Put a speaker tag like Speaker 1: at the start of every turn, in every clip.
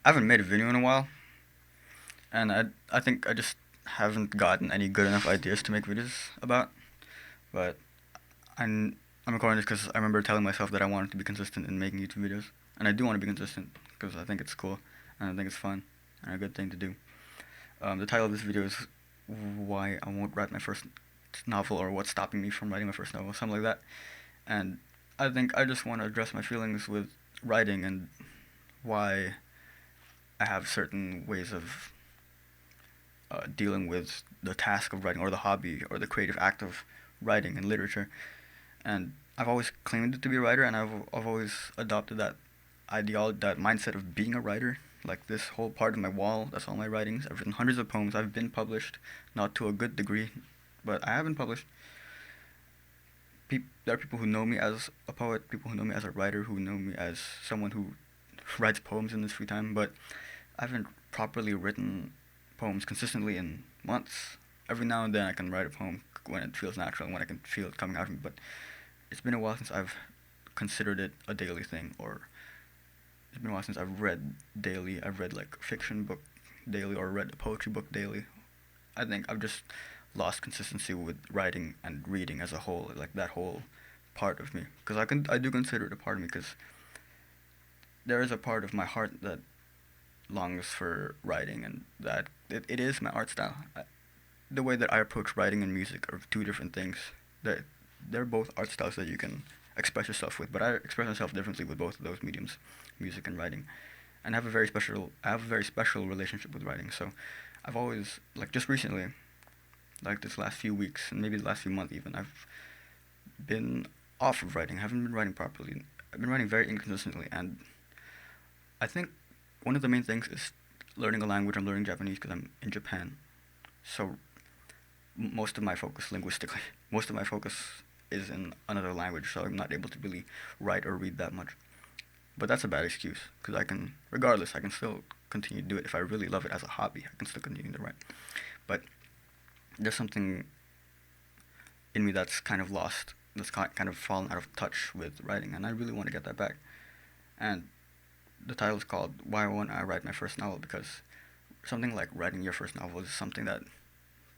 Speaker 1: I haven't made a video in a while, and I think I just haven't gotten any good enough ideas to make videos about. But I'm recording this because I remember telling myself that I wanted to be consistent in making YouTube videos, and I do want to be consistent because I think it's cool and I think it's fun and a good thing to do. The title of this video is why I won't write my first novel, or what's stopping me from writing my first novel, something like that. And I think I just want to address my feelings with writing and why I have certain ways of dealing with the task of writing, or the hobby, or the creative act of writing and literature. And I've always claimed to be a writer, and I've always adopted that ideology, that mindset of being a writer. Like this whole part of my wall, that's all my writings. I've written hundreds of poems. I've been published, not to a good degree, but I haven't published. There are people who know me as a poet, people who know me as a writer, who know me as someone who writes poems in his free time, but I haven't properly written poems consistently in months. Every now and then I can write a poem when it feels natural and when I can feel it coming out of me, but it's been a while since I've considered it a daily thing, or it's been a while since I've read daily. I've read like a fiction book daily, or read a poetry book daily. I think I've just lost consistency with writing and reading as a whole, like that whole part of me. Because I do consider it a part of me, because there is a part of my heart that longs for writing, and that it is my art style. The way that I approach writing and music are two different things. That they're both art styles that you can express yourself with, but I express myself differently with both of those mediums, music and writing. And I have a very special relationship with writing. So I've always, like, just recently, like this last few weeks and maybe the last few months even, I've been off of writing. I haven't been writing properly. I've been writing very inconsistently, and I think one of the main things is learning a language. I'm learning Japanese because I'm in Japan. So most of my focus linguistically, most of my focus is in another language, so I'm not able to really write or read that much. But that's a bad excuse, because regardless, I can still continue to do it. If I really love it as a hobby, I can still continue to write. But there's something in me that's kind of lost, that's kind of fallen out of touch with writing, and I really want to get that back. And the title is called Why Won't I Write My First Novel? Because something like writing your first novel is something that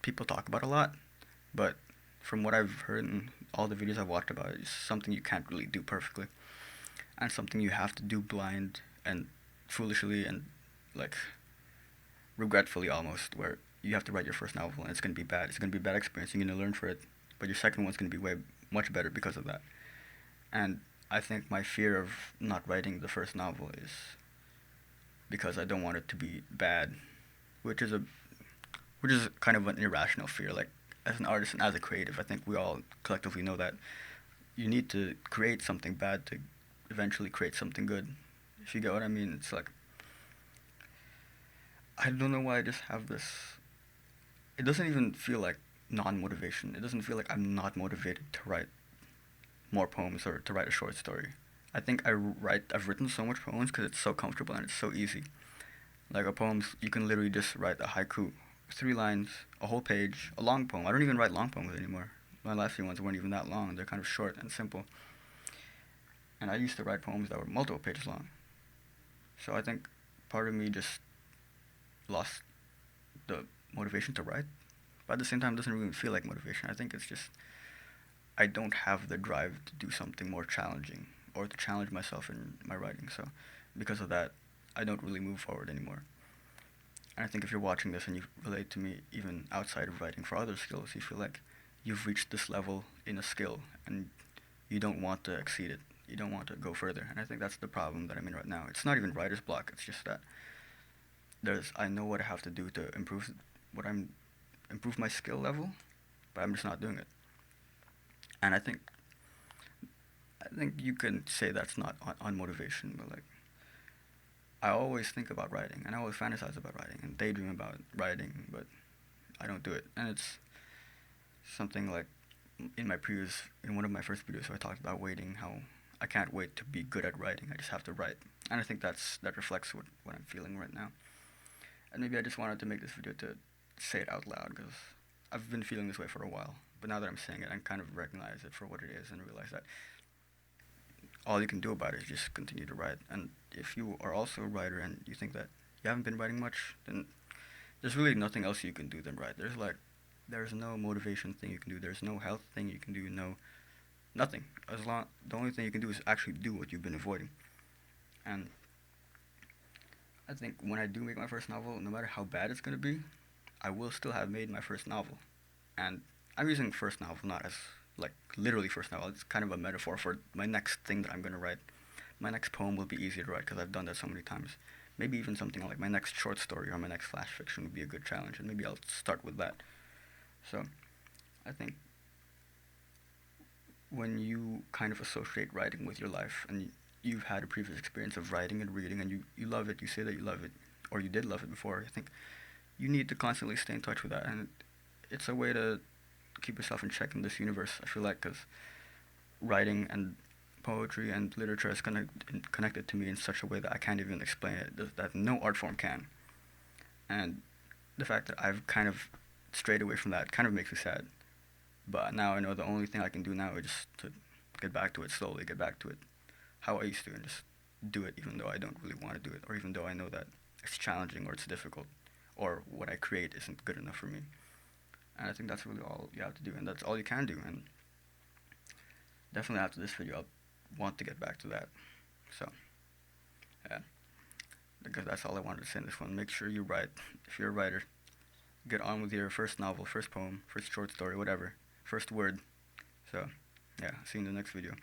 Speaker 1: people talk about a lot, but from what I've heard in all the videos I've watched about it, it's something you can't really do perfectly, and something you have to do blind and foolishly and, like, regretfully almost, where you have to write your first novel and it's going to be bad. It's going to be a bad experience. You're going to learn for it, but your second one's going to be way much better because of that. And I think my fear of not writing the first novel is because I don't want it to be bad, which is a which is kind of an irrational fear. Like, as an artist and as a creative, I think we all collectively know that you need to create something bad to eventually create something good. If you get what I mean, it's like, I don't know why I just have this. It doesn't even feel like non-motivation. It doesn't feel like I'm not motivated to write more poems or to write a short story. I think I've written so much poems because it's so comfortable and it's so easy. Like a poem, you can literally just write a haiku, 3 lines, a whole page, a long poem. I don't even write long poems anymore. My last few ones weren't even that long. They're kind of short and simple. And I used to write poems that were multiple pages long. So I think part of me just lost the motivation to write. But at the same time, it doesn't really feel like motivation. I think it's just I don't have the drive to do something more challenging, or to challenge myself in my writing. So because of that, I don't really move forward anymore. And I think if you're watching this and you relate to me even outside of writing for other skills, you feel like you've reached this level in a skill and you don't want to exceed it. You don't want to go further. And I think that's the problem that I'm in right now. It's not even writer's block. It's just that I know what I have to do to what I'm improve my skill level, but I'm just not doing it. And I think you can say that's not on motivation, but, like, I always think about writing, and I always fantasize about writing and daydream about writing, but I don't do it. And it's something like in one of my first videos, where I talked about waiting, how I can't wait to be good at writing. I just have to write, and I think that reflects what I'm feeling right now. And maybe I just wanted to make this video to say it out loud, because I've been feeling this way for a while. But now that I'm saying it, I kind of recognize it for what it is and realize that all you can do about it is just continue to write. And if you are also a writer and you think that you haven't been writing much, then there's really nothing else you can do than write. There's no motivation thing you can do. There's no health thing you can do. No, nothing. The only thing you can do is actually do what you've been avoiding. And I think when I do make my first novel, no matter how bad it's gonna be, I will still have made my first novel. And I'm using first novel not as like literally first novel. It's kind of a metaphor for my next thing that I'm gonna write. My next poem will be easier to write because I've done that so many times. Maybe even something like my next short story or my next flash fiction would be a good challenge, and maybe I'll start with that. So I think when you kind of associate writing with your life and you've had a previous experience of writing and reading and you love it, you say that you love it, or you did love it before, I think you need to constantly stay in touch with that. And it's a way to keep yourself in check in this universe, I feel like, because writing and poetry and literature is connected to me in such a way that I can't even explain it, that no art form can. And the fact that I've kind of strayed away from that kind of makes me sad. But now I know the only thing I can do now is just to get back to it slowly, get back to it how I used to, and just do it even though I don't really want to do it, or even though I know that it's challenging or it's difficult, or what I create isn't good enough for me. And I think that's really all you have to do, and that's all you can do. And definitely after this video, I'll want to get back to that. So, yeah, because that's all I wanted to say in this one. Make sure you write. If you're a writer, get on with your first novel, first poem, first short story, whatever, first word. So, yeah, see you in the next video.